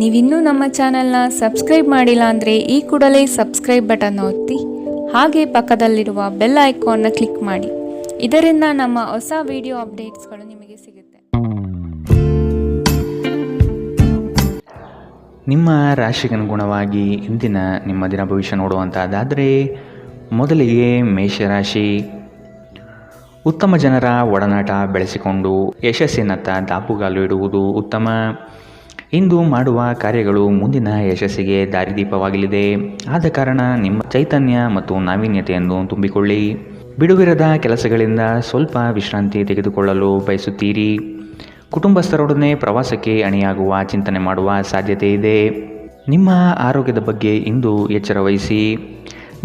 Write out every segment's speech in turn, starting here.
ನೀವಿನ್ನೂ ನಮ್ಮ ಚಾನೆಲ್ನ ಸಬ್ಸ್ಕ್ರೈಬ್ ಮಾಡಿಲ್ಲ ಅಂದರೆ ಈ ಕೂಡಲೇ ಸಬ್ಸ್ಕ್ರೈಬ್ ಬಟನ್ ಒತ್ತಿ ಹಾಗೆ ಪಕ್ಕದಲ್ಲಿರುವ ಬೆಲ್ ಐಕಾನ್ನ ಕ್ಲಿಕ್ ಮಾಡಿ. ಇದರಿಂದ ನಮ್ಮ ಹೊಸ ವಿಡಿಯೋ ಅಪ್ಡೇಟ್ಸ್ಗಳು ನಿಮಗೆ ಸಿಗುತ್ತೆ. ನಿಮ್ಮ ರಾಶಿಗನುಗುಣವಾಗಿ ಇಂದಿನ ನಿಮ್ಮ ದಿನ ಭವಿಷ್ಯ ನೋಡುವಂಥದ್ದಾದರೆ ಮೊದಲಿಗೆ ಮೇಷರಾಶಿ. ಉತ್ತಮ ಜನರ ಒಡನಾಟ ಬೆಳೆಸಿಕೊಂಡು ಯಶಸ್ಸಿನತ್ತ ದಾಪುಗಾಲು ಇಡುವುದು ಉತ್ತಮ. ಇಂದು ಮಾಡುವ ಕಾರ್ಯಗಳು ಮುಂದಿನ ಯಶಸ್ಸಿಗೆ ದಾರಿದೀಪವಾಗಲಿದೆ. ಆದ ಕಾರಣ ನಿಮ್ಮ ಚೈತನ್ಯ ಮತ್ತು ನಾವೀನ್ಯತೆಯನ್ನು ತುಂಬಿಕೊಳ್ಳಿ. ಬಿಡುವಿರದ ಕೆಲಸಗಳಿಂದ ಸ್ವಲ್ಪ ವಿಶ್ರಾಂತಿ ತೆಗೆದುಕೊಳ್ಳಲು ಬಯಸುತ್ತೀರಿ. ಕುಟುಂಬಸ್ಥರೊಡನೆ ಪ್ರವಾಸಕ್ಕೆ ಅಣಿಯಾಗುವ ಚಿಂತನೆ ಮಾಡುವ ಸಾಧ್ಯತೆ ಇದೆ. ನಿಮ್ಮ ಆರೋಗ್ಯದ ಬಗ್ಗೆ ಇಂದು ಎಚ್ಚರ ವಹಿಸಿ.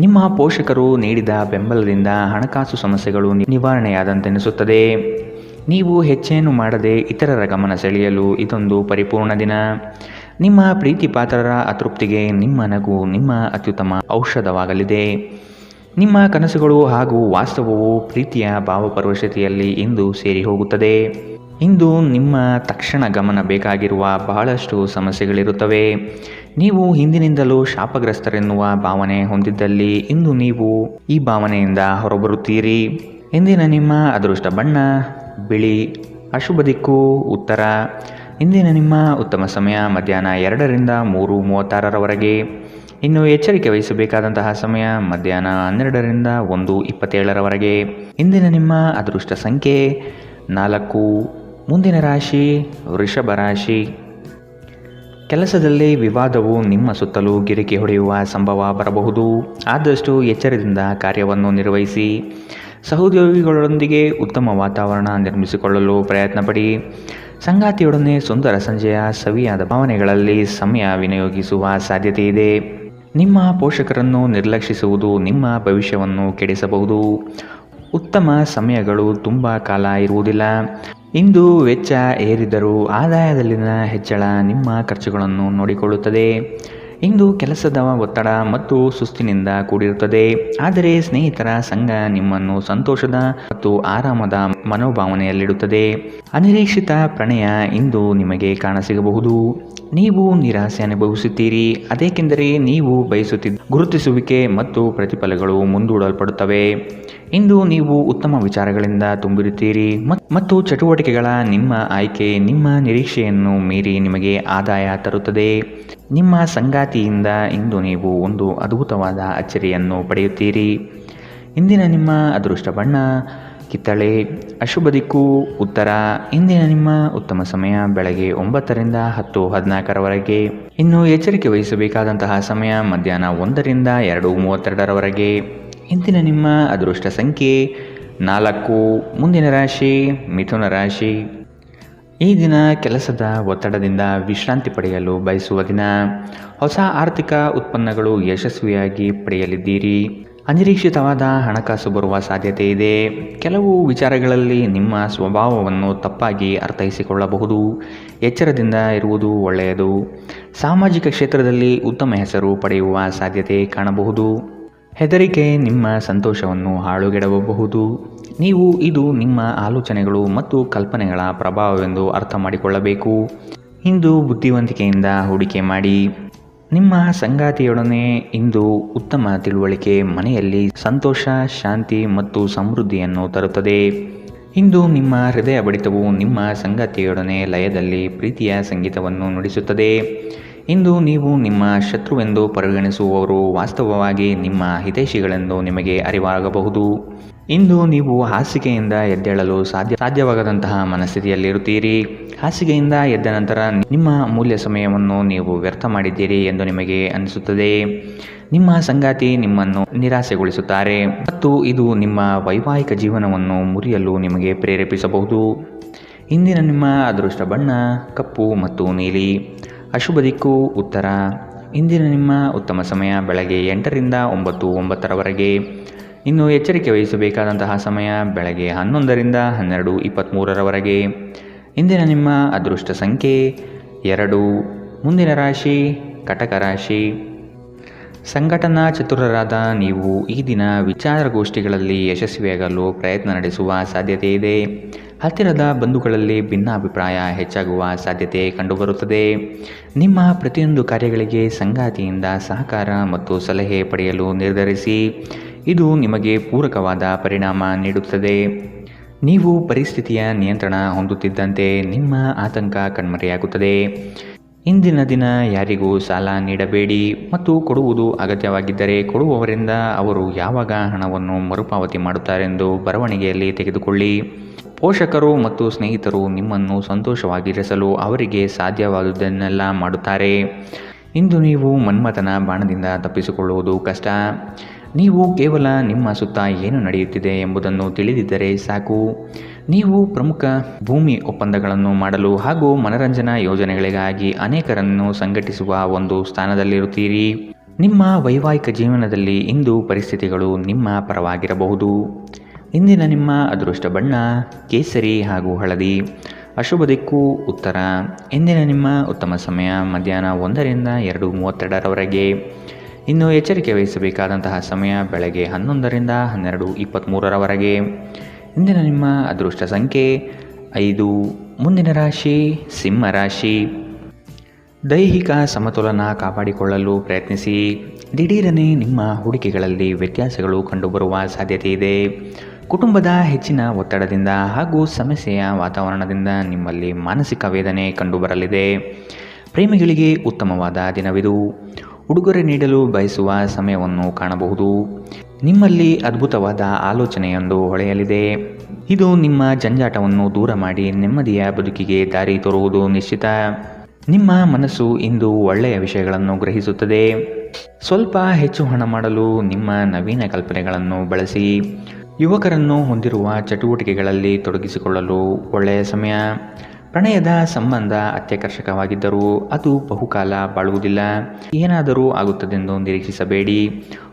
ನಿಮ್ಮ ಪೋಷಕರು ನೀಡಿದ ಬೆಂಬಲದಿಂದ ಹಣಕಾಸು ಸಮಸ್ಯೆಗಳು ನಿವಾರಣೆಯಾದಂತೆನಿಸುತ್ತದೆ. ನೀವು ಹೆಚ್ಚೇನು ಮಾಡದೆ ಇತರರ ಗಮನ ಸೆಳೆಯಲು ಇದೊಂದು ಪರಿಪೂರ್ಣ ದಿನ. ನಿಮ್ಮ ಪ್ರೀತಿ ಪಾತ್ರರ ಅತೃಪ್ತಿಗೆ ನಿಮ್ಮ ನಗು ನಿಮ್ಮ ಅತ್ಯುತ್ತಮ ಔಷಧವಾಗಲಿದೆ. ನಿಮ್ಮ ಕನಸುಗಳು ಹಾಗೂ ವಾಸ್ತವವು ಪ್ರೀತಿಯ ಭಾವಪರವಶತೆಯಲ್ಲಿ ಇಂದು ಸೇರಿ ಹೋಗುತ್ತದೆ. ಇಂದು ನಿಮ್ಮ ತಕ್ಷಣ ಗಮನ ಬೇಕಾಗಿರುವ ಬಹಳಷ್ಟು ಸಮಸ್ಯೆಗಳಿರುತ್ತವೆ. ನೀವು ಹಿಂದಿನಿಂದಲೂ ಶಾಪಗ್ರಸ್ತರೆನ್ನುವ ಭಾವನೆ ಹೊಂದಿದ್ದಲ್ಲಿ ಇಂದು ನೀವು ಈ ಭಾವನೆಯಿಂದ ಹೊರಬರುತ್ತೀರಿ. ಇಂದಿನ ನಿಮ್ಮ ಅದೃಷ್ಟ ಬಣ್ಣ ಬಿಳಿ. ಅಶುಭ ದಿಕ್ಕು ಉತ್ತರ. ಇಂದಿನ ನಿಮ್ಮ ಉತ್ತಮ ಸಮಯ ಮಧ್ಯಾಹ್ನ 2ರಿಂದ 3:36ರವರೆಗೆ. ಇನ್ನು ಎಚ್ಚರಿಕೆ ವಹಿಸಬೇಕಾದಂತಹ ಸಮಯ ಮಧ್ಯಾಹ್ನ 12ರಿಂದ 1:27ರವರೆಗೆ. ಇಂದಿನ ನಿಮ್ಮ ಅದೃಷ್ಟ ಸಂಖ್ಯೆ 4. ಮುಂದಿನ ರಾಶಿ ವೃಷಭ ರಾಶಿ. ಕೆಲಸದಲ್ಲಿ ವಿವಾದವು ನಿಮ್ಮ ಸುತ್ತಲೂ ಗಿರಿಕಿ ಹೊಡೆಯುವ ಸಂಭವ ಬರಬಹುದು. ಆದಷ್ಟು ಎಚ್ಚರದಿಂದ ಕಾರ್ಯವನ್ನು ನಿರ್ವಹಿಸಿ. ಸಹೋದ್ಯೋಗಿಗಳೊಂದಿಗೆ ಉತ್ತಮ ವಾತಾವರಣ ನಿರ್ಮಿಸಿಕೊಳ್ಳಲು ಪ್ರಯತ್ನಪಡಿ. ಸಂಗಾತಿಯೊಡನೆ ಸುಂದರ ಸಂಜೆಯ ಸವಿಯಾದ ಭಾವನೆಗಳಲ್ಲಿ ಸಮಯ ವಿನಿಯೋಗಿಸುವ ಸಾಧ್ಯತೆ ಇದೆ. ನಿಮ್ಮ ಪೋಷಕರನ್ನು ನಿರ್ಲಕ್ಷಿಸುವುದು ನಿಮ್ಮ ಭವಿಷ್ಯವನ್ನು ಕೆಡಿಸಬಹುದು. ಉತ್ತಮ ಸಮಯಗಳು ತುಂಬ ಕಾಲ ಇರುವುದಿಲ್ಲ. ಇಂದು ವೆಚ್ಚ ಏರಿದರೂ ಆದಾಯದಲ್ಲಿನ ಹೆಚ್ಚಳ ನಿಮ್ಮ ಖರ್ಚುಗಳನ್ನು ನೋಡಿಕೊಳ್ಳುತ್ತದೆ. ಇಂದು ಕೆಲಸದ ಒತ್ತಡ ಮತ್ತು ಸುಸ್ತಿನಿಂದ ಕೂಡಿರುತ್ತದೆ. ಆದರೆ ಸ್ನೇಹಿತರ ಸಂಘ ನಿಮ್ಮನ್ನು ಸಂತೋಷದ ಮತ್ತು ಆರಾಮದ ಮನೋಭಾವನೆಯಲ್ಲಿಡುತ್ತದೆ. ಅನಿರೀಕ್ಷಿತ ಪ್ರಣಯ ಇಂದು ನಿಮಗೆ ಕಾಣಸಿಗಬಹುದು. ನೀವು ನಿರಾಸೆ ಅನುಭವಿಸುತ್ತೀರಿ. ಅದೇಕೆಂದರೆ ನೀವು ಬಯಸುತ್ತಿದ್ದ ಗುರುತಿಸುವಿಕೆ ಮತ್ತು ಪ್ರತಿಫಲಗಳು ಮುಂದೂಡಲ್ಪಡುತ್ತವೆ. ಇಂದು ನೀವು ಉತ್ತಮ ವಿಚಾರಗಳಿಂದ ತುಂಬಿರುತ್ತೀರಿ ಮತ್ತು ಚಟುವಟಿಕೆಗಳ ನಿಮ್ಮ ಆಯ್ಕೆ ನಿಮ್ಮ ನಿರೀಕ್ಷೆಯನ್ನು ಮೀರಿ ನಿಮಗೆ ಆದಾಯ ತರುತ್ತದೆ. ನಿಮ್ಮ ಸಂಗಾತಿಯಿಂದ ಇಂದು ನೀವು ಒಂದು ಅದ್ಭುತವಾದ ಅಚ್ಚರಿಯನ್ನು ಪಡೆಯುತ್ತೀರಿ. ಇಂದಿನ ನಿಮ್ಮ ಅದೃಷ್ಟ ಬಣ್ಣ ಕಿತ್ತಳೆ. ಅಶುಭ ದಿಕ್ಕು ಉತ್ತರ. ಇಂದಿನ ನಿಮ್ಮ ಉತ್ತಮ ಸಮಯ ಬೆಳಗ್ಗೆ 9ರಿಂದ 10:14ರವರೆಗೆ. ಇನ್ನು ಎಚ್ಚರಿಕೆ ವಹಿಸಬೇಕಾದಂತಹ ಸಮಯ ಮಧ್ಯಾಹ್ನ 1ರಿಂದ 2:32ರವರೆಗೆ. ಇಂದಿನ ನಿಮ್ಮ ಅದೃಷ್ಟ ಸಂಖ್ಯೆ 4. ಮುಂದಿನ ರಾಶಿ ಮಿಥುನ ರಾಶಿ. ಈ ದಿನ ಕೆಲಸದ ಒತ್ತಡದಿಂದ ವಿಶ್ರಾಂತಿ ಪಡೆಯಲು ಬಯಸುವ ದಿನ. ಹೊಸ ಆರ್ಥಿಕ ಉತ್ಪನ್ನಗಳು ಯಶಸ್ವಿಯಾಗಿ ಪಡೆಯಲಿದ್ದೀರಿ. ಅನಿರೀಕ್ಷಿತವಾದ ಹಣಕಾಸು ಬರುವ ಸಾಧ್ಯತೆ ಇದೆ. ಕೆಲವು ವಿಚಾರಗಳಲ್ಲಿ ನಿಮ್ಮ ಸ್ವಭಾವವನ್ನು ತಪ್ಪಾಗಿ ಅರ್ಥೈಸಿಕೊಳ್ಳಬಹುದು. ಎಚ್ಚರದಿಂದ ಇರುವುದು ಒಳ್ಳೆಯದು. ಸಾಮಾಜಿಕ ಕ್ಷೇತ್ರದಲ್ಲಿ ಉತ್ತಮ ಹೆಸರು ಪಡೆಯುವ ಸಾಧ್ಯತೆ ಕಾಣಬಹುದು. ಹೆದರಿಕೆ ನಿಮ್ಮ ಸಂತೋಷವನ್ನು ಹಾಳುಗೆಡವಬಹುದು. ನೀವು ಇದು ನಿಮ್ಮ ಆಲೋಚನೆಗಳು ಮತ್ತು ಕಲ್ಪನೆಗಳ ಪ್ರಭಾವವೆಂದು ಅರ್ಥ ಮಾಡಿಕೊಳ್ಳಬೇಕು. ಇಂದು ಬುದ್ಧಿವಂತಿಕೆಯಿಂದ ಹೂಡಿಕೆ ಮಾಡಿ. ನಿಮ್ಮ ಸಂಗಾತಿಯೊಡನೆ ಇಂದು ಉತ್ತಮ ತಿಳುವಳಿಕೆ ಮನೆಯಲ್ಲಿ ಸಂತೋಷ ಶಾಂತಿ ಮತ್ತು ಸಮೃದ್ಧಿಯನ್ನು ತರುತ್ತದೆ. ಇಂದು ನಿಮ್ಮ ಹೃದಯ ಬಡಿತವು ನಿಮ್ಮ ಸಂಗಾತಿಯೊಡನೆ ಲಯದಲ್ಲಿ ಪ್ರೀತಿಯ ಸಂಗೀತವನ್ನು ನುಡಿಸುತ್ತದೆ. ಇಂದು ನೀವು ನಿಮ್ಮ ಶತ್ರುವೆಂದು ಪರಿಗಣಿಸುವವರು ವಾಸ್ತವವಾಗಿ ನಿಮ್ಮ ಹಿತೈಷಿಗಳೆಂದು ನಿಮಗೆ ಅರಿವಾಗಬಹುದು. ಇಂದು ನೀವು ಹಾಸಿಗೆಯಿಂದ ಎದ್ದೇಳಲು ಸಾಧ್ಯವಾಗದಂತಹ ಮನಸ್ಥಿತಿಯಲ್ಲಿರುತ್ತೀರಿ. ಹಾಸಿಗೆಯಿಂದ ಎದ್ದ ನಂತರ ನಿಮ್ಮ ಅಮೂಲ್ಯ ಸಮಯವನ್ನು ನೀವು ವ್ಯರ್ಥ ಮಾಡಿದ್ದೀರಿ ಎಂದು ನಿಮಗೆ ಅನಿಸುತ್ತದೆ. ನಿಮ್ಮ ಸಂಗಾತಿ ನಿಮ್ಮನ್ನು ನಿರಾಸೆಗೊಳಿಸುತ್ತಾರೆ ಮತ್ತು ಇದು ನಿಮ್ಮ ವೈವಾಹಿಕ ಜೀವನವನ್ನು ಮುರಿಯಲು ನಿಮಗೆ ಪ್ರೇರೇಪಿಸಬಹುದು. ಇಂದಿನ ನಿಮ್ಮ ಅದೃಷ್ಟ ಬಣ್ಣ ಕಪ್ಪು ಮತ್ತು ನೀಲಿ. ಅಶುಭ ದಿಕ್ಕು ಉತ್ತರ. ಇಂದಿನ ನಿಮ್ಮ ಉತ್ತಮ ಸಮಯ ಬೆಳಗ್ಗೆ 8ರಿಂದ 9:09ರವರೆಗೆ. ಇನ್ನು ಎಚ್ಚರಿಕೆ ವಹಿಸಬೇಕಾದಂತಹ ಸಮಯ ಬೆಳಗ್ಗೆ 11ರಿಂದ 12:23ರವರೆಗೆ. ಇಂದಿನ ನಿಮ್ಮ ಅದೃಷ್ಟ ಸಂಖ್ಯೆ 2. ಮುಂದಿನ ರಾಶಿ ಕಟಕ ರಾಶಿ. ಸಂಘಟನಾ ಚತುರರಾದ ನೀವು ಈ ದಿನ ವಿಚಾರಗೋಷ್ಠಿಗಳಲ್ಲಿ ಯಶಸ್ವಿಯಾಗಲು ಪ್ರಯತ್ನ ನಡೆಸುವ ಸಾಧ್ಯತೆ ಇದೆ. ಹತ್ತಿರದ ಬಂಧುಗಳಲ್ಲಿ ಭಿನ್ನಾಭಿಪ್ರಾಯ ಹೆಚ್ಚಾಗುವ ಸಾಧ್ಯತೆ ಕಂಡುಬರುತ್ತದೆ. ನಿಮ್ಮ ಪ್ರತಿಯೊಂದು ಕಾರ್ಯಗಳಿಗೆ ಸಂಗಾತಿಯಿಂದ ಸಹಕಾರ ಮತ್ತು ಸಲಹೆ ಪಡೆಯಲು ನಿರ್ಧರಿಸಿ. ಇದು ನಿಮಗೆ ಪೂರಕವಾದ ಪರಿಣಾಮ ನೀಡುತ್ತದೆ. ನೀವು ಪರಿಸ್ಥಿತಿಯ ನಿಯಂತ್ರಣ ಹೊಂದುತ್ತಿದ್ದಂತೆ ನಿಮ್ಮ ಆತಂಕ ಕಣ್ಮರೆಯಾಗುತ್ತದೆ. ಇಂದಿನ ದಿನ ಯಾರಿಗೂ ಸಾಲ ನೀಡಬೇಡಿ ಮತ್ತು ಕೊಡುವುದು ಅಗತ್ಯವಾಗಿದ್ದರೆ ಕೊಡುವವರಿಂದ ಅವರು ಯಾವಾಗ ಹಣವನ್ನು ಮರುಪಾವತಿ ಮಾಡುತ್ತಾರೆಂದು ಬರವಣಿಗೆಯಲ್ಲಿ ತೆಗೆದುಕೊಳ್ಳಿ. ಪೋಷಕರು ಮತ್ತು ಸ್ನೇಹಿತರು ನಿಮ್ಮನ್ನು ಸಂತೋಷವಾಗಿರಿಸಲು ಅವರಿಗೆ ಸಾಧ್ಯವಾದುದನ್ನೆಲ್ಲ ಮಾಡುತ್ತಾರೆ. ಇಂದು ನೀವು ಮನ್ಮಥನ ಬಾಣದಿಂದ ತಪ್ಪಿಸಿಕೊಳ್ಳುವುದು ಕಷ್ಟ. ನೀವು ಕೇವಲ ನಿಮ್ಮ ಸುತ್ತ ಏನು ನಡೆಯುತ್ತಿದೆ ಎಂಬುದನ್ನು ತಿಳಿದಿದ್ದರೆ ಸಾಕು. ನೀವು ಪ್ರಮುಖ ಭೂಮಿ ಒಪ್ಪಂದಗಳನ್ನು ಮಾಡಲು ಹಾಗೂ ಮನರಂಜನಾ ಯೋಜನೆಗಳಿಗಾಗಿ ಅನೇಕರನ್ನು ಸಂಘಟಿಸುವ ಒಂದು ಸ್ಥಾನದಲ್ಲಿರುತ್ತೀರಿ. ನಿಮ್ಮ ವೈವಾಹಿಕ ಜೀವನದಲ್ಲಿ ಇಂದು ಪರಿಸ್ಥಿತಿಗಳು ನಿಮ್ಮ ಪರವಾಗಿರಬಹುದು. ಇಂದಿನ ನಿಮ್ಮ ಅದೃಷ್ಟ ಬಣ್ಣ ಕೇಸರಿ ಹಾಗೂ ಹಳದಿ. ಅಶುಭ ದಿಕ್ಕು ಉತ್ತರ. ಇಂದಿನ ನಿಮ್ಮ ಉತ್ತಮ ಸಮಯ ಮಧ್ಯಾಹ್ನ 1ರಿಂದ 2:32ರವರೆಗೆ. ಇನ್ನು ಎಚ್ಚರಿಕೆ ವಹಿಸಬೇಕಾದಂತಹ ಸಮಯ ಬೆಳಗ್ಗೆ 11ರಿಂದ 12:23ರವರೆಗೆ. ಇಂದಿನ ನಿಮ್ಮ ಅದೃಷ್ಟ ಸಂಖ್ಯೆ 5. ಮುಂದಿನ ರಾಶಿ ಸಿಂಹ ರಾಶಿ. ದೈಹಿಕ ಸಮತೋಲನ ಕಾಪಾಡಿಕೊಳ್ಳಲು ಪ್ರಯತ್ನಿಸಿ. ದಿಢೀರನೆ ನಿಮ್ಮ ಹೂಡಿಕೆಗಳಲ್ಲಿ ವ್ಯತ್ಯಾಸಗಳು ಕಂಡುಬರುವ ಸಾಧ್ಯತೆ ಇದೆ. ಕುಟುಂಬದ ಹೆಚ್ಚಿನ ಒತ್ತಡದಿಂದ ಹಾಗೂ ಸಮಸ್ಯೆಯ ವಾತಾವರಣದಿಂದ ನಿಮ್ಮಲ್ಲಿ ಮಾನಸಿಕ ವೇದನೆ ಕಂಡುಬರಲಿದೆ. ಪ್ರೇಮಿಗಳಿಗೆ ಉತ್ತಮವಾದ ದಿನವಿದು. ಉಡುಗೊರೆ ನೀಡಲು ಬಯಸುವ ಸಮಯವನ್ನು ಕಾಣಬಹುದು. ನಿಮ್ಮಲ್ಲಿ ಅದ್ಭುತವಾದ ಆಲೋಚನೆಯೊಂದು ಹೊಳೆಯಲಿದೆ. ಇದು ನಿಮ್ಮ ಜಂಜಾಟವನ್ನು ದೂರ ಮಾಡಿ ನೆಮ್ಮದಿಯ ಬದುಕಿಗೆ ದಾರಿ ತೋರುವುದು ನಿಶ್ಚಿತ. ನಿಮ್ಮ ಮನಸ್ಸು ಇಂದು ಒಳ್ಳೆಯ ವಿಷಯಗಳನ್ನು ಗ್ರಹಿಸುತ್ತದೆ. ಸ್ವಲ್ಪ ಹೆಚ್ಚು ಹಣ ಮಾಡಲು ನಿಮ್ಮ ನವೀನ ಕಲ್ಪನೆಗಳನ್ನು ಬಳಸಿ. ಯುವಕರನ್ನು ಹೊಂದಿರುವ ಚಟುವಟಿಕೆಗಳಲ್ಲಿ ತೊಡಗಿಸಿಕೊಳ್ಳಲು ಒಳ್ಳೆಯ ಸಮಯ. ಪ್ರಣಯದ ಸಂಬಂಧ ಅತ್ಯಾಕರ್ಷಕವಾಗಿದ್ದರೂ ಅದು ಬಹುಕಾಲ ಬಾಳುವುದಿಲ್ಲ. ಏನಾದರೂ ಆಗುತ್ತದೆಂದು ನಿರೀಕ್ಷಿಸಬೇಡಿ.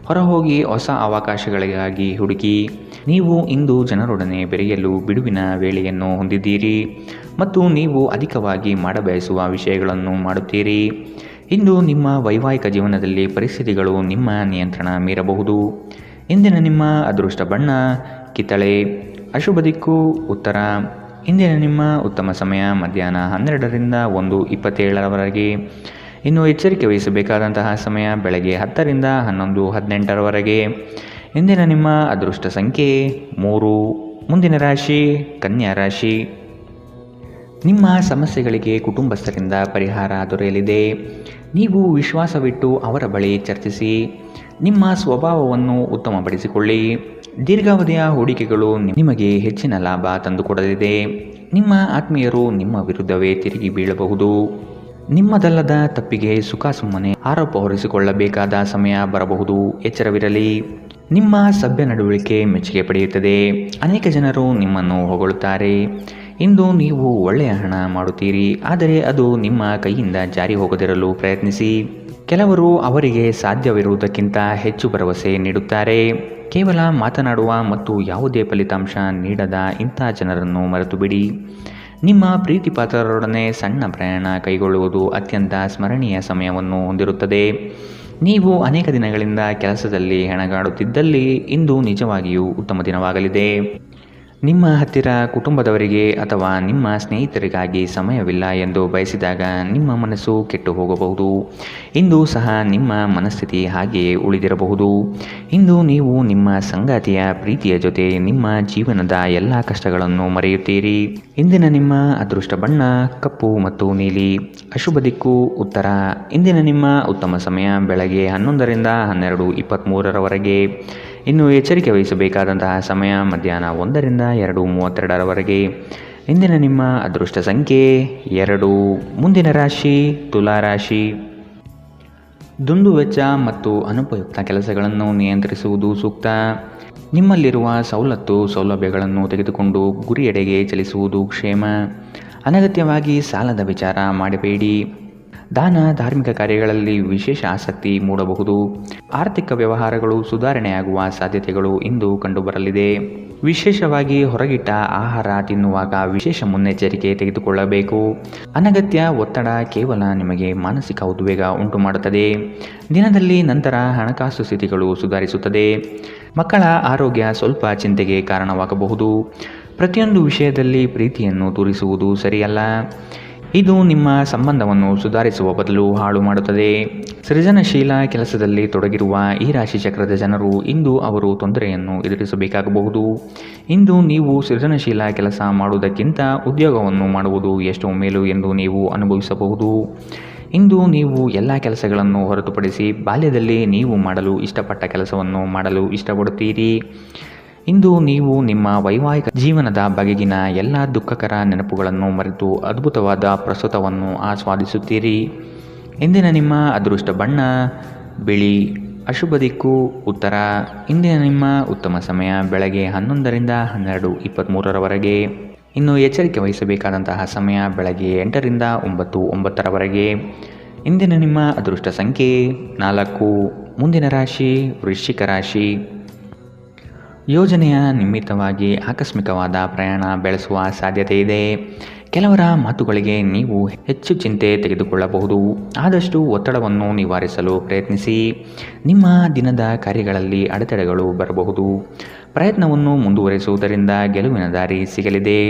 ಹೊರಹೋಗಿ ಹೊಸ ಅವಕಾಶಗಳಿಗಾಗಿ ಹುಡುಕಿ. ನೀವು ಇಂದು ಜನರೊಡನೆ ಬೆರೆಯಲು ಬಿಡುವಿನ ವೇಳೆಯನ್ನು ಹೊಂದಿದ್ದೀರಿ ಮತ್ತು ನೀವು ಅಧಿಕವಾಗಿ ಮಾಡಬಯಸುವ ವಿಷಯಗಳನ್ನು ಮಾಡುತ್ತೀರಿ. ಇಂದು ನಿಮ್ಮ ವೈವಾಹಿಕ ಜೀವನದಲ್ಲಿ ಪರಿಸ್ಥಿತಿಗಳು ನಿಮ್ಮ ನಿಯಂತ್ರಣ ಮೀರಬಹುದು. ಇಂದಿನ ನಿಮ್ಮ ಅದೃಷ್ಟ ಬಣ್ಣ ಕಿತ್ತಳೆ. ಅಶುಭ ದಿಕ್ಕು ಉತ್ತರ. ಇಂದಿನ ನಿಮ್ಮ ಉತ್ತಮ ಸಮಯ ಮಧ್ಯಾಹ್ನ 12ರಿಂದ 1:27ರವರೆಗೆ. ಇನ್ನು ಎಚ್ಚರಿಕೆ ವಹಿಸಬೇಕಾದಂತಹ ಸಮಯ ಬೆಳಗ್ಗೆ 10ರಿಂದ 11:18ರವರೆಗೆ. ಇಂದಿನ ನಿಮ್ಮ ಅದೃಷ್ಟ ಸಂಖ್ಯೆ 3. ಮುಂದಿನ ರಾಶಿ ಕನ್ಯಾ ರಾಶಿ. ನಿಮ್ಮ ಸಮಸ್ಯೆಗಳಿಗೆ ಕುಟುಂಬಸ್ಥರಿಂದ ಪರಿಹಾರ ದೊರೆಯಲಿದೆ. ನೀವು ವಿಶ್ವಾಸವಿಟ್ಟು ಅವರ ಬಳಿ ಚರ್ಚಿಸಿ. ನಿಮ್ಮ ಸ್ವಭಾವವನ್ನು ಉತ್ತಮಪಡಿಸಿಕೊಳ್ಳಿ. ದೀರ್ಘಾವಧಿಯ ಹೂಡಿಕೆಗಳು ನಿಮಗೆ ಹೆಚ್ಚಿನ ಲಾಭ ತಂದುಕೊಡಲಿದೆ. ನಿಮ್ಮ ಆತ್ಮೀಯರು ನಿಮ್ಮ ವಿರುದ್ಧವೇ ತಿರುಗಿ ಬೀಳಬಹುದು. ನಿಮ್ಮದಲ್ಲದ ತಪ್ಪಿಗೆ ಸುಖ ಸುಮ್ಮನೆ ಆರೋಪ ಹೊರಿಸಿಕೊಳ್ಳಬೇಕಾದ ಸಮಯ ಬರಬಹುದು. ಎಚ್ಚರವಿರಲಿ. ನಿಮ್ಮ ಸಭ್ಯ ನಡವಳಿಕೆ ಮೆಚ್ಚುಗೆ ಪಡೆಯುತ್ತದೆ. ಅನೇಕ ಜನರು ನಿಮ್ಮನ್ನು ಹೊಗಳುತ್ತಾರೆ. ಇಂದು ನೀವು ಒಳ್ಳೆಯ ಹಣ ಮಾಡುತ್ತೀರಿ, ಆದರೆ ಅದು ನಿಮ್ಮ ಕೈಯಿಂದ ಜಾರಿ ಹೋಗದಿರಲು ಪ್ರಯತ್ನಿಸಿ. ಕೆಲವರು ಅವರಿಗೆ ಸಾಧ್ಯವಿರುವುದಕ್ಕಿಂತ ಹೆಚ್ಚು ಭರವಸೆ ನೀಡುತ್ತಾರೆ. ಕೇವಲ ಮಾತನಾಡುವ ಮತ್ತು ಯಾವುದೇ ಫಲಿತಾಂಶ ನೀಡದ ಇಂಥ ಜನರನ್ನು ಮರೆತು ಬಿಡಿ. ನಿಮ್ಮ ಪ್ರೀತಿಪಾತ್ರರೊಡನೆ ಸಣ್ಣ ಪ್ರಯಾಣ ಕೈಗೊಳ್ಳುವುದು ಅತ್ಯಂತ ಸ್ಮರಣೀಯ ಸಮಯವನ್ನು ಹೊಂದಿರುತ್ತದೆ. ನೀವು ಅನೇಕ ದಿನಗಳಿಂದ ಕೆಲಸದಲ್ಲಿ ಹೆಣಗಾಡುತ್ತಿದ್ದಲ್ಲಿ ಇಂದು ನಿಜವಾಗಿಯೂ ಉತ್ತಮ ದಿನವಾಗಲಿದೆ. ನಿಮ್ಮ ಹತ್ತಿರ ಕುಟುಂಬದವರಿಗೆ ಅಥವಾ ನಿಮ್ಮ ಸ್ನೇಹಿತರಿಗಾಗಿ ಸಮಯವಿಲ್ಲ ಎಂದು ಬಯಸಿದಾಗ ನಿಮ್ಮ ಮನಸ್ಸು ಕೆಟ್ಟು ಹೋಗಬಹುದು. ಇಂದು ಸಹ ನಿಮ್ಮ ಮನಸ್ಥಿತಿ ಹಾಗೆಯೇ ಉಳಿದಿರಬಹುದು. ಇಂದು ನೀವು ನಿಮ್ಮ ಸಂಗಾತಿಯ ಪ್ರೀತಿಯ ಜೊತೆ ನಿಮ್ಮ ಜೀವನದ ಎಲ್ಲ ಕಷ್ಟಗಳನ್ನು ಮರೆಯುತ್ತೀರಿ. ಇಂದಿನ ನಿಮ್ಮ ಅದೃಷ್ಟ ಬಣ್ಣ ಕಪ್ಪು ಮತ್ತು ನೀಲಿ. ಅಶುಭ ದಿಕ್ಕು ಉತ್ತರ. ಇಂದಿನ ನಿಮ್ಮ ಉತ್ತಮ ಸಮಯ ಬೆಳಗ್ಗೆ 11ರಿಂದ 12:23ರವರೆಗೆ. ಇನ್ನು ಎಚ್ಚರಿಕೆ ವಹಿಸಬೇಕಾದಂತಹ ಸಮಯ ಮಧ್ಯಾಹ್ನ 1ರಿಂದ 2:32ರವರೆಗೆ. ಇಂದಿನ ನಿಮ್ಮ ಅದೃಷ್ಟ ಸಂಖ್ಯೆ 2. ಮುಂದಿನ ರಾಶಿ ತುಲಾ ರಾಶಿ. ದುಂದುವೆಚ್ಚ ಮತ್ತು ಅನುಪಯುಕ್ತ ಕೆಲಸಗಳನ್ನು ನಿಯಂತ್ರಿಸುವುದು ಸೂಕ್ತ. ನಿಮ್ಮಲ್ಲಿರುವ ಸೌಲಭ್ಯಗಳನ್ನು ತೆಗೆದುಕೊಂಡು ಗುರಿಯೆಡೆಗೆ ಚಲಿಸುವುದು ಕ್ಷೇಮ. ಅನಗತ್ಯವಾಗಿ ಸಾಲದ ವಿಚಾರ ಮಾಡಬೇಡಿ. ದಾನ ಧಾರ್ಮಿಕ ಕಾರ್ಯಗಳಲ್ಲಿ ವಿಶೇಷ ಆಸಕ್ತಿ ಮೂಡಬಹುದು. ಆರ್ಥಿಕ ವ್ಯವಹಾರಗಳು ಸುಧಾರಣೆಯಾಗುವ ಸಾಧ್ಯತೆಗಳು ಇಂದು ಕಂಡುಬರಲಿದೆ. ವಿಶೇಷವಾಗಿ ಹೊರಗಿಟ್ಟ ಆಹಾರ ತಿನ್ನುವಾಗ ವಿಶೇಷ ಮುನ್ನೆಚ್ಚರಿಕೆ ತೆಗೆದುಕೊಳ್ಳಬೇಕು. ಅನಗತ್ಯ ಒತ್ತಡ ಕೇವಲ ನಿಮಗೆ ಮಾನಸಿಕ ಉದ್ವೇಗ ಉಂಟು ಮಾಡುತ್ತದೆ. ದಿನದಲ್ಲಿ ನಂತರ ಹಣಕಾಸು ಸ್ಥಿತಿಗಳು ಸುಧಾರಿಸುತ್ತದೆ. ಮಕ್ಕಳ ಆರೋಗ್ಯ ಸ್ವಲ್ಪ ಚಿಂತೆಗೆ ಕಾರಣವಾಗಬಹುದು. ಪ್ರತಿಯೊಂದು ವಿಷಯದಲ್ಲಿ ಪ್ರೀತಿಯನ್ನು ತೋರಿಸುವುದು ಸರಿಯಲ್ಲ. ಇದು ನಿಮ್ಮ ಸಂಬಂಧವನ್ನು ಸುಧಾರಿಸುವ ಬದಲು ಹಾಳು ಮಾಡುತ್ತದೆ. ಸೃಜನಶೀಲ ಕೆಲಸದಲ್ಲಿ ತೊಡಗಿರುವ ಈ ರಾಶಿ ಚಕ್ರದ ಜನರು ಇಂದು ಅವರು ತೊಂದರೆಯನ್ನು ಎದುರಿಸಬೇಕಾಗಬಹುದು. ಇಂದು ನೀವು ಸೃಜನಶೀಲ ಕೆಲಸ ಮಾಡುವುದಕ್ಕಿಂತ ಉದ್ಯೋಗವನ್ನು ಮಾಡುವುದು ಎಷ್ಟು ಮೇಲು ಎಂದು ನೀವು ಅನುಭವಿಸಬಹುದು. ಇಂದು ನೀವು ಎಲ್ಲ ಕೆಲಸಗಳನ್ನು ಹೊರತುಪಡಿಸಿ ಬಾಲ್ಯದಲ್ಲಿ ನೀವು ಮಾಡಲು ಇಷ್ಟಪಟ್ಟ ಕೆಲಸವನ್ನು ಮಾಡಲು ಇಷ್ಟಪಡುತ್ತೀರಿ. ಇಂದು ನೀವು ನಿಮ್ಮ ವೈವಾಹಿಕ ಜೀವನದ ಬಗೆಗಿನ ಎಲ್ಲ ದುಃಖಕರ ನೆನಪುಗಳನ್ನು ಮರೆತು ಅದ್ಭುತವಾದ ಪ್ರಸ್ತುತವನ್ನು ಆಸ್ವಾದಿಸುತ್ತೀರಿ. ಇಂದಿನ ನಿಮ್ಮ ಅದೃಷ್ಟ ಬಣ್ಣ ಬಿಳಿ. ಅಶುಭ ದಿಕ್ಕು ಉತ್ತರ. ಇಂದಿನ ನಿಮ್ಮ ಉತ್ತಮ ಸಮಯ ಬೆಳಗ್ಗೆ 11ರಿಂದ 12:23 ಇನ್ನು ಎಚ್ಚರಿಕೆ ವಹಿಸಬೇಕಾದಂತಹ ಸಮಯ ಬೆಳಗ್ಗೆ 8ರಿಂದ 9:09 ಇಂದಿನ ನಿಮ್ಮ ಅದೃಷ್ಟ ಸಂಖ್ಯೆ 4. ಮುಂದಿನ ರಾಶಿ ವೃಶ್ಚಿಕ ರಾಶಿ. ಯೋಜನೆಯ ನಿಮಿತ್ತವಾಗಿ ಆಕಸ್ಮಿಕವಾದ ಪ್ರಯಾಣ ಬೆಳೆಸುವ ಸಾಧ್ಯತೆ ಇದೆ. ಕೆಲವರ ಮಾತುಗಳಿಗೆ ನೀವು ಹೆಚ್ಚು ಚಿಂತೆ ತೆಗೆದುಕೊಳ್ಳಬಹುದು. ಆದಷ್ಟು ಒತ್ತಡವನ್ನು ನಿವಾರಿಸಲು ಪ್ರಯತ್ನಿಸಿ. ನಿಮ್ಮ ದಿನದ ಕಾರ್ಯಗಳಲ್ಲಿ ಅಡೆತಡೆಗಳು ಬರಬಹುದು. ಪ್ರಯತ್ನವನ್ನು ಮುಂದುವರಿಸುವುದರಿಂದ ಗೆಲುವಿನ ದಾರಿ ಸಿಗಲಿದೆ.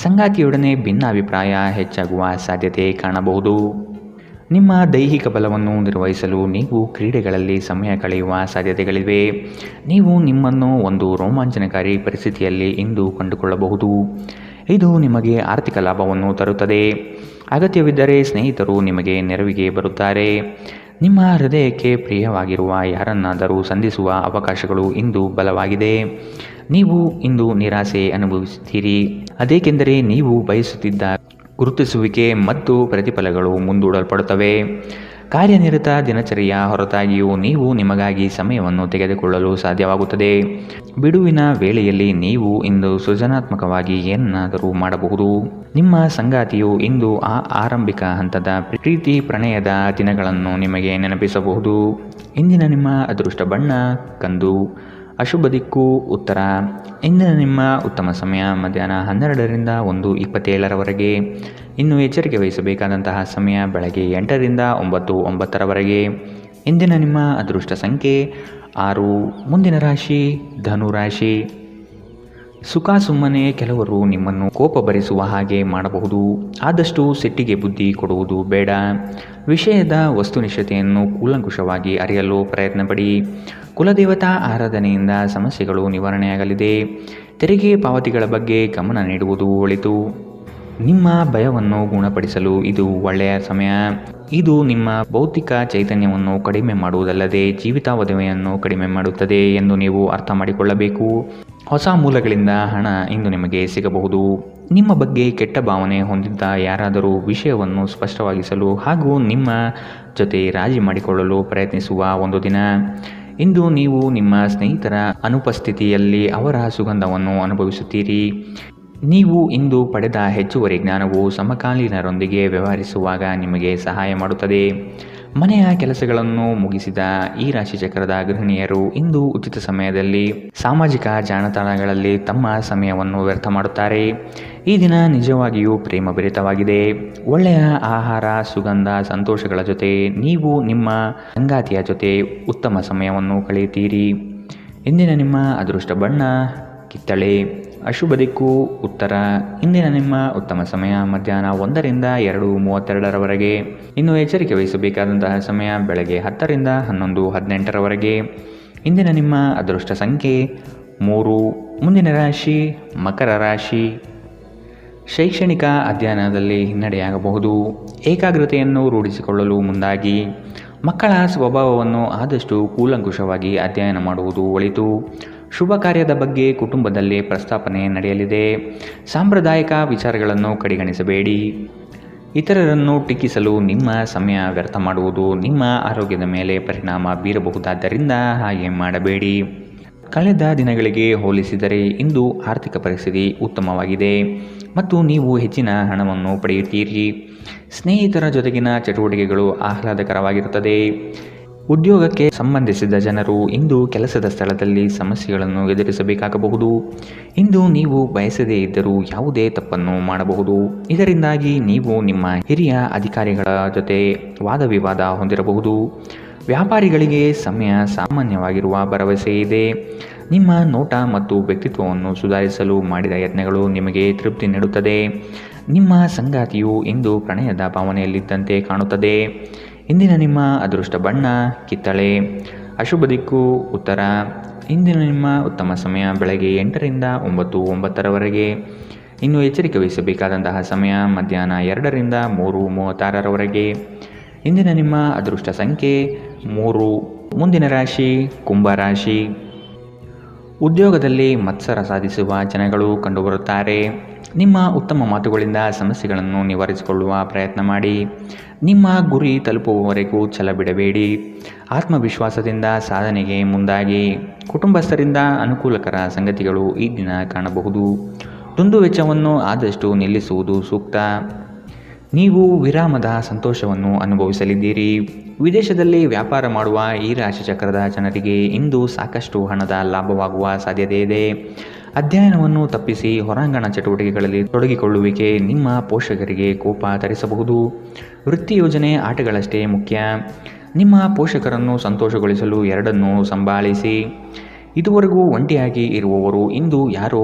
ಸಂಗಾತಿಯೊಡನೆ ಭಿನ್ನಾಭಿಪ್ರಾಯ ಹೆಚ್ಚಾಗುವ ಸಾಧ್ಯತೆ ಕಾಣಬಹುದು. ನಿಮ್ಮ ದೈಹಿಕ ಬಲವನ್ನು ನಿರ್ವಹಿಸಲು ನೀವು ಕ್ರೀಡೆಗಳಲ್ಲಿ ಸಮಯ ಕಳೆಯುವ ಸಾಧ್ಯತೆಗಳಿವೆ. ನೀವು ನಿಮ್ಮನ್ನು ಒಂದು ರೋಮಾಂಚನಕಾರಿ ಪರಿಸ್ಥಿತಿಯಲ್ಲಿ ಇಂದು ಕಂಡುಕೊಳ್ಳಬಹುದು. ಇದು ನಿಮಗೆ ಆರ್ಥಿಕ ಲಾಭವನ್ನು ತರುತ್ತದೆ. ಅಗತ್ಯವಿದ್ದರೆ ಸ್ನೇಹಿತರು ನಿಮಗೆ ನೆರವಿಗೆ ಬರುತ್ತಾರೆ. ನಿಮ್ಮ ಹೃದಯಕ್ಕೆ ಪ್ರಿಯವಾಗಿರುವ ಯಾರನ್ನಾದರೂ ಸಂಧಿಸುವ ಅವಕಾಶಗಳು ಇಂದು ಬಲವಾಗಿದೆ. ನೀವು ಇಂದು ನಿರಾಸೆ ಅನುಭವಿಸುತ್ತೀರಿ. ಅದೇಕೆಂದರೆ ನೀವು ಬಯಸುತ್ತಿದ್ದ ಗುರುತಿಸುವಿಕೆ ಮತ್ತು ಪ್ರತಿಫಲಗಳು ಮುಂದೂಡಲ್ಪಡುತ್ತವೆ. ಕಾರ್ಯನಿರತ ದಿನಚರಿಯ ಹೊರತಾಗಿಯೂ ನೀವು ನಿಮಗಾಗಿ ಸಮಯವನ್ನು ತೆಗೆದುಕೊಳ್ಳಲು ಸಾಧ್ಯವಾಗುತ್ತದೆ. ಬಿಡುವಿನ ವೇಳೆಯಲ್ಲಿ ನೀವು ಇಂದು ಸೃಜನಾತ್ಮಕವಾಗಿ ಏನನ್ನಾದರೂ ಮಾಡಬಹುದು. ನಿಮ್ಮ ಸಂಗಾತಿಯು ಇಂದು ಆರಂಭಿಕ ಹಂತದ ಪ್ರೀತಿ ಪ್ರಣಯದ ದಿನಗಳನ್ನು ನಿಮಗೆ ನೆನಪಿಸಬಹುದು. ಇಂದಿನ ನಿಮ್ಮ ಅದೃಷ್ಟ ಬಣ್ಣ ಕಂದು. ಅಶುಭ ದಿಕ್ಕು ಉತ್ತರ. ಇಂದಿನ ನಿಮ್ಮ ಉತ್ತಮ ಸಮಯ ಮಧ್ಯಾಹ್ನ 12ರಿಂದ 1:27 ಇನ್ನು ಎಚ್ಚರಿಕೆ ವಹಿಸಬೇಕಾದಂತಹ ಸಮಯ ಬೆಳಗ್ಗೆ 8ರಿಂದ 9:09 ಇಂದಿನ ನಿಮ್ಮ ಅದೃಷ್ಟ ಸಂಖ್ಯೆ 6. ಮುಂದಿನ ರಾಶಿ ಧನು ರಾಶಿ. ಸುಖ ಸುಮ್ಮನೆ ಕೆಲವರು ನಿಮ್ಮನ್ನು ಕೋಪ ಭರಿಸುವ ಹಾಗೆ ಮಾಡಬಹುದು. ಆದಷ್ಟು ಸಿಟ್ಟಿಗೆ ಬುದ್ಧಿ ಕೊಡುವುದು ಬೇಡ. ವಿಷಯದ ವಸ್ತುನಿಷ್ಠತೆಯನ್ನು ಕೂಲಂಕುಷವಾಗಿ ಅರಿಯಲು ಪ್ರಯತ್ನಪಡಿ. ಕುಲದೇವತಾ ಆರಾಧನೆಯಿಂದ ಸಮಸ್ಯೆಗಳು ನಿವಾರಣೆಯಾಗಲಿದೆ. ತೆರಿಗೆ ಪಾವತಿಗಳ ಬಗ್ಗೆ ಗಮನ ನೀಡುವುದು ಒಳಿತು. ನಿಮ್ಮ ಭಯವನ್ನು ಗುಣಪಡಿಸಲು ಇದು ಒಳ್ಳೆಯ ಸಮಯ. ಇದು ನಿಮ್ಮ ಭೌತಿಕ ಚೈತನ್ಯವನ್ನು ಕಡಿಮೆ ಮಾಡುವುದಲ್ಲದೆ ಜೀವಿತಾವಧಿಯನ್ನು ಕಡಿಮೆ ಮಾಡುತ್ತದೆ ಎಂದು ನೀವು ಅರ್ಥ ಮಾಡಿಕೊಳ್ಳಬೇಕು. ಹೊಸ ಮೂಲಗಳಿಂದ ಹಣ ಇಂದು ನಿಮಗೆ ಸಿಗಬಹುದು. ನಿಮ್ಮ ಬಗ್ಗೆ ಕೆಟ್ಟ ಭಾವನೆ ಹೊಂದಿದ್ದ ಯಾರಾದರೂ ವಿಷಯವನ್ನು ಸ್ಪಷ್ಟವಾಗಿಸಲು ಹಾಗೂ ನಿಮ್ಮ ಜೊತೆ ರಾಜಿ ಮಾಡಿಕೊಳ್ಳಲು ಪ್ರಯತ್ನಿಸುವ ಒಂದು ದಿನ. ಇಂದು ನೀವು ನಿಮ್ಮ ಸ್ನೇಹಿತರ ಅನುಪಸ್ಥಿತಿಯಲ್ಲಿ ಅವರ ಸುಗಂಧವನ್ನು ಅನುಭವಿಸುತ್ತೀರಿ. ನೀವು ಇಂದು ಪಡೆದ ಹೆಚ್ಚುವರಿ ಜ್ಞಾನವು ಸಮಕಾಲೀನರೊಂದಿಗೆ ವ್ಯವಹರಿಸುವಾಗ ನಿಮಗೆ ಸಹಾಯ ಮಾಡುತ್ತದೆ. ಮನೆಯ ಕೆಲಸಗಳನ್ನು ಮುಗಿಸಿದ ಈ ರಾಶಿಚಕ್ರದ ಗೃಹಿಣಿಯರು ಇಂದು ಉಚಿತ ಸಮಯದಲ್ಲಿ ಸಾಮಾಜಿಕ ಜಾಲತಾಣಗಳಲ್ಲಿ ತಮ್ಮ ಸಮಯವನ್ನು ವ್ಯರ್ಥ ಮಾಡುತ್ತಾರೆ. ಈ ದಿನ ನಿಜವಾಗಿಯೂ ಪ್ರೇಮಭರಿತವಾಗಿದೆ. ಒಳ್ಳೆಯ ಆಹಾರ, ಸುಗಂಧ, ಸಂತೋಷಗಳ ಜೊತೆ ನೀವು ನಿಮ್ಮ ಸಂಗಾತಿಯ ಜೊತೆ ಉತ್ತಮ ಸಮಯವನ್ನು ಕಳೆಯುತ್ತೀರಿ. ಇಂದಿನ ನಿಮ್ಮ ಅದೃಷ್ಟ ಬಣ್ಣ ಕಿತ್ತಳೆ. ಅಶುಭ ದಿಕ್ಕು ಉತ್ತರ. ಇಂದಿನ ನಿಮ್ಮ ಉತ್ತಮ ಸಮಯ ಮಧ್ಯಾಹ್ನ 1ರಿಂದ 2:32 ಇನ್ನು ಎಚ್ಚರಿಕೆ ವಹಿಸಬೇಕಾದಂತಹ ಸಮಯ ಬೆಳಗ್ಗೆ 10ರಿಂದ 11:18 ಇಂದಿನ ನಿಮ್ಮ ಅದೃಷ್ಟ ಸಂಖ್ಯೆ 3. ಮುಂದಿನ ರಾಶಿ ಮಕರ ರಾಶಿ. ಶೈಕ್ಷಣಿಕ ಅಧ್ಯಯನದಲ್ಲಿ ಹಿನ್ನಡೆಯಾಗಬಹುದು. ಏಕಾಗ್ರತೆಯನ್ನು ರೂಢಿಸಿಕೊಳ್ಳಲು ಮುಂದಾಗಿ. ಮಕ್ಕಳ ಸ್ವಭಾವವನ್ನು ಆದಷ್ಟು ಕೂಲಂಕುಷವಾಗಿ ಅಧ್ಯಯನ ಮಾಡುವುದು ಒಳಿತು. ಶುಭ ಕಾರ್ಯದ ಬಗ್ಗೆ ಕುಟುಂಬದಲ್ಲಿ ಪ್ರಸ್ತಾಪನೆ ನಡೆಯಲಿದೆ. ಸಾಂಪ್ರದಾಯಿಕ ವಿಚಾರಗಳನ್ನು ಕಡೆಗಣಿಸಬೇಡಿ. ಇತರರನ್ನು ಟೀಕಿಸಲು ನಿಮ್ಮ ಸಮಯ ವ್ಯರ್ಥ ಮಾಡುವುದು ನಿಮ್ಮ ಆರೋಗ್ಯದ ಮೇಲೆ ಪರಿಣಾಮ ಬೀರಬಹುದಾದ್ದರಿಂದ ಹಾಗೆ ಮಾಡಬೇಡಿ. ಕಳೆದ ದಿನಗಳಿಗೆ ಹೋಲಿಸಿದರೆ ಇಂದು ಆರ್ಥಿಕ ಪರಿಸ್ಥಿತಿ ಉತ್ತಮವಾಗಿದೆ ಮತ್ತು ನೀವು ಹೆಚ್ಚಿನ ಹಣವನ್ನು ಪಡೆಯುತ್ತೀರಿ. ಸ್ನೇಹಿತರ ಜೊತೆಗಿನ ಚಟುವಟಿಕೆಗಳು ಆಹ್ಲಾದಕರವಾಗಿರುತ್ತದೆ. ಉದ್ಯೋಗಕ್ಕೆ ಸಂಬಂಧಿಸಿದ ಜನರು ಇಂದು ಕೆಲಸದ ಸ್ಥಳದಲ್ಲಿ ಸಮಸ್ಯೆಗಳನ್ನು ಎದುರಿಸಬೇಕಾಗಬಹುದು. ಇಂದು ನೀವು ಬಯಸದೇ ಇದ್ದರೂ ಯಾವುದೇ ತಪ್ಪನ್ನು ಮಾಡಬಹುದು. ಇದರಿಂದಾಗಿ ನೀವು ನಿಮ್ಮ ಹಿರಿಯ ಅಧಿಕಾರಿಗಳ ಜೊತೆ ವಾದವಿವಾದ ಹೊಂದಿರಬಹುದು. ವ್ಯಾಪಾರಿಗಳಿಗೆ ಸಮಯ ಸಾಮಾನ್ಯವಾಗಿರುವ ಭರವಸೆ ಇದೆ. ನಿಮ್ಮ ನೋಟ ಮತ್ತು ವ್ಯಕ್ತಿತ್ವವನ್ನು ಸುಧಾರಿಸಲು ಮಾಡಿದ ಯತ್ನಗಳು ನಿಮಗೆ ತೃಪ್ತಿ ನೀಡುತ್ತದೆ. ನಿಮ್ಮ ಸಂಗಾತಿಯು ಇಂದು ಪ್ರಣಯದ ಭಾವನೆಯಲ್ಲಿದ್ದಂತೆ ಕಾಣುತ್ತದೆ. ಇಂದಿನ ನಿಮ್ಮ ಅದೃಷ್ಟ ಬಣ್ಣ ಕಿತ್ತಳೆ. ಅಶುಭ ದಿಕ್ಕು ಉತ್ತರ. ಇಂದಿನ ನಿಮ್ಮ ಉತ್ತಮ ಸಮಯ ಬೆಳಗ್ಗೆ 8ರಿಂದ 9:09 ಇನ್ನು ಎಚ್ಚರಿಕೆ ವಹಿಸಬೇಕಾದಂತಹ ಸಮಯ ಮಧ್ಯಾಹ್ನ 2ರಿಂದ 3:36 ಇಂದಿನ ನಿಮ್ಮ ಅದೃಷ್ಟ ಸಂಖ್ಯೆ 3. ಮುಂದಿನ ರಾಶಿ ಕುಂಭರಾಶಿ. ಉದ್ಯೋಗದಲ್ಲಿ ಮತ್ಸರ ಸಾಧಿಸುವ ಜನಗಳು ಕಂಡುಬರುತ್ತಾರೆ. ನಿಮ್ಮ ಉತ್ತಮ ಮಾತುಗಳಿಂದ ಸಮಸ್ಯೆಗಳನ್ನು ನಿವಾರಿಸಿಕೊಳ್ಳುವ ಪ್ರಯತ್ನ ಮಾಡಿ. ನಿಮ್ಮ ಗುರಿ ತಲುಪುವವರೆಗೂ ಛಲ ಬಿಡಬೇಡಿ. ಆತ್ಮವಿಶ್ವಾಸದಿಂದ ಸಾಧನೆಗೆ ಮುಂದಾಗಿ. ಕುಟುಂಬಸ್ಥರಿಂದ ಅನುಕೂಲಕರ ಸಂಗತಿಗಳು ಈ ದಿನ ಕಾಣಬಹುದು. ದುಂದುವೆಚ್ಚವನ್ನು ಆದಷ್ಟು ನಿಲ್ಲಿಸುವುದು ಸೂಕ್ತ. ನೀವು ವಿರಾಮದ ಸಂತೋಷವನ್ನು ಅನುಭವಿಸಲಿದ್ದೀರಿ. ವಿದೇಶದಲ್ಲಿ ವ್ಯಾಪಾರ ಮಾಡುವ ಈ ರಾಶಿಚಕ್ರದ ಜನರಿಗೆ ಇಂದು ಸಾಕಷ್ಟು ಹಣದ ಲಾಭವಾಗುವ ಸಾಧ್ಯತೆ ಇದೆ. ಅಧ್ಯಯನವನ್ನು ತಪ್ಪಿಸಿ ಹೊರಾಂಗಣ ಚಟುವಟಿಕೆಗಳಲ್ಲಿ ತೊಡಗಿಕೊಳ್ಳುವಿಕೆ ನಿಮ್ಮ ಪೋಷಕರಿಗೆ ಕೋಪ ತರಿಸಬಹುದು. ವೃತ್ತಿ ಯೋಜನೆ ಆಟಗಳಷ್ಟೇ ಮುಖ್ಯ. ನಿಮ್ಮ ಪೋಷಕರನ್ನು ಸಂತೋಷಗೊಳಿಸಲು ಎರಡನ್ನೂ ಸಂಭಾಳಿಸಿ. ಇದುವರೆಗೂ ಒಂಟಿಯಾಗಿ ಇರುವವರು ಇಂದು ಯಾರೋ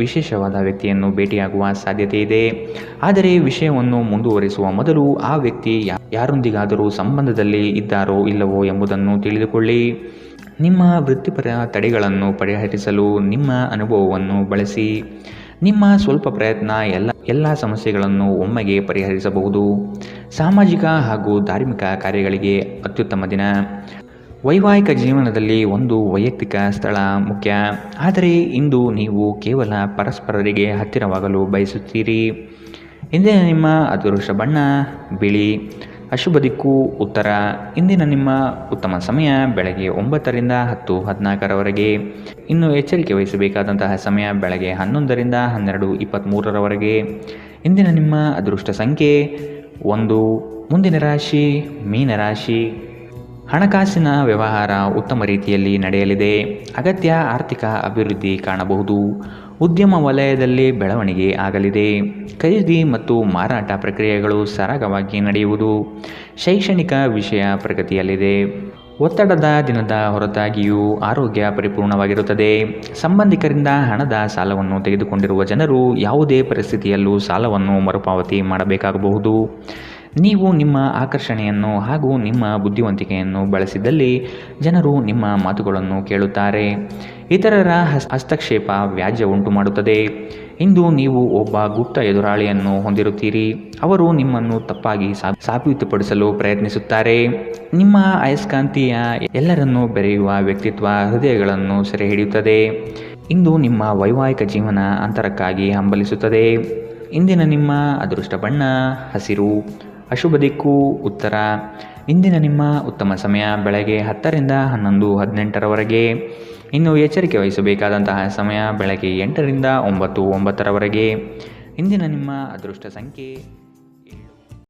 ವಿಶೇಷವಾದ ವ್ಯಕ್ತಿಯನ್ನು ಭೇಟಿಯಾಗುವ ಸಾಧ್ಯತೆ ಇದೆ. ಆದರೆ ವಿಷಯವನ್ನು ಮುಂದುವರಿಸುವ ಮೊದಲು ಆ ವ್ಯಕ್ತಿ ಯಾರೊಂದಿಗಾದರೂ ಸಂಬಂಧದಲ್ಲಿ ಇದ್ದಾರೋ ಇಲ್ಲವೋ ಎಂಬುದನ್ನು ತಿಳಿದುಕೊಳ್ಳಿ. ನಿಮ್ಮ ವೃತ್ತಿಪರ ತಡೆಗಳನ್ನು ಪರಿಹರಿಸಲು ನಿಮ್ಮ ಅನುಭವವನ್ನು ಬಳಸಿ. ನಿಮ್ಮ ಸ್ವಲ್ಪ ಪ್ರಯತ್ನ ಎಲ್ಲ ಸಮಸ್ಯೆಗಳನ್ನು ಒಮ್ಮೆಗೆ ಪರಿಹರಿಸಬಹುದು. ಸಾಮಾಜಿಕ ಹಾಗೂ ಧಾರ್ಮಿಕ ಕಾರ್ಯಗಳಿಗೆ ಅತ್ಯುತ್ತಮ ದಿನ. ವೈವಾಹಿಕ ಜೀವನದಲ್ಲಿ ಒಂದು ವೈಯಕ್ತಿಕ ಸ್ಥಳ ಮುಖ್ಯ. ಆದರೆ ಇಂದು ನೀವು ಕೇವಲ ಪರಸ್ಪರರಿಗೆ ಹತ್ತಿರವಾಗಲು ಬಯಸುತ್ತೀರಿ. ಇಂದಿನ ನಿಮ್ಮ ಅದೃಷ್ಟ ಬಣ್ಣ ಬಿಳಿ. ಅಶುಭ ದಿಕ್ಕು ಉತ್ತರ. ಇಂದಿನ ನಿಮ್ಮ ಉತ್ತಮ ಸಮಯ ಬೆಳಗ್ಗೆ 9ರಿಂದ 10:14 ಇನ್ನು ಎಚ್ಚರಿಕೆ ವಹಿಸಬೇಕಾದಂತಹ ಸಮಯ ಬೆಳಗ್ಗೆ 11ರಿಂದ 12:23 ಇಂದಿನ ನಿಮ್ಮ ಅದೃಷ್ಟ ಸಂಖ್ಯೆ 1. ಮುಂದಿನ ರಾಶಿ ಮೀನರಾಶಿ. ಹಣಕಾಸಿನ ವ್ಯವಹಾರ ಉತ್ತಮ ರೀತಿಯಲ್ಲಿ ನಡೆಯಲಿದೆ. ಅಗತ್ಯ ಆರ್ಥಿಕ ಅಭಿವೃದ್ಧಿ ಕಾಣಬಹುದು. ಉದ್ಯಮ ವಲಯದಲ್ಲಿ ಬೆಳವಣಿಗೆ ಆಗಲಿದೆ. ಖರೀದಿ ಮತ್ತು ಮಾರಾಟ ಪ್ರಕ್ರಿಯೆಗಳು ಸರಾಗವಾಗಿ ನಡೆಯುವುದು. ಶೈಕ್ಷಣಿಕ ವಿಷಯ ಪ್ರಗತಿಯಲ್ಲಿದೆ. ಒತ್ತಡದ ದಿನದ ಹೊರತಾಗಿಯೂ ಆರೋಗ್ಯ ಪರಿಪೂರ್ಣವಾಗಿರುತ್ತದೆ. ಸಂಬಂಧಿಕರಿಂದ ಹಣದ ಸಾಲವನ್ನು ತೆಗೆದುಕೊಂಡಿರುವ ಜನರು ಯಾವುದೇ ಪರಿಸ್ಥಿತಿಯಲ್ಲೂ ಸಾಲವನ್ನು ಮರುಪಾವತಿ ಮಾಡಬೇಕಾಗಬಹುದು. ನೀವು ನಿಮ್ಮ ಆಕರ್ಷಣೆಯನ್ನು ಹಾಗೂ ನಿಮ್ಮ ಬುದ್ಧಿವಂತಿಕೆಯನ್ನು ಬಳಸಿದಲ್ಲಿ ಜನರು ನಿಮ್ಮ ಮಾತುಗಳನ್ನು ಕೇಳುತ್ತಾರೆ. ಇತರರ ಹಸ್ತಕ್ಷೇಪ ವ್ಯಾಜ್ಯ ಉಂಟು ಮಾಡುತ್ತದೆ. ಇಂದು ನೀವು ಒಬ್ಬ ಗುಪ್ತ ಎದುರಾಳಿಯನ್ನು ಹೊಂದಿರುತ್ತೀರಿ. ಅವರು ನಿಮ್ಮನ್ನು ತಪ್ಪಾಗಿ ಸಾಬೀತುಪಡಿಸಲು ಪ್ರಯತ್ನಿಸುತ್ತಾರೆ. ನಿಮ್ಮ ಅಯಸ್ಕಾಂತೀಯ ಎಲ್ಲರನ್ನೂ ಬೆರೆಯುವ ವ್ಯಕ್ತಿತ್ವ ಹೃದಯಗಳನ್ನು ಸೆರೆ ಹಿಡಿಯುತ್ತದೆ. ಇಂದು ನಿಮ್ಮ ವೈವಾಹಿಕ ಜೀವನ ಅಂತರಕ್ಕಾಗಿ ಹಂಬಲಿಸುತ್ತದೆ. ಇಂದಿನ ನಿಮ್ಮ ಅದೃಷ್ಟ ಬಣ್ಣ ಹಸಿರು. ಅಶುಭ ದಿಕ್ಕು ಉತ್ತರ. ಇಂದಿನ ನಿಮ್ಮ ಉತ್ತಮ ಸಮಯ ಬೆಳಗ್ಗೆ 10ರಿಂದ 11:18 ಇನ್ನು ಎಚ್ಚರಿಕೆ ವಹಿಸಬೇಕಾದಂತಹ ಸಮಯ ಬೆಳಗ್ಗೆ 8ರಿಂದ 9:09 ಇಂದಿನ ನಿಮ್ಮ ಅದೃಷ್ಟ ಸಂಖ್ಯೆ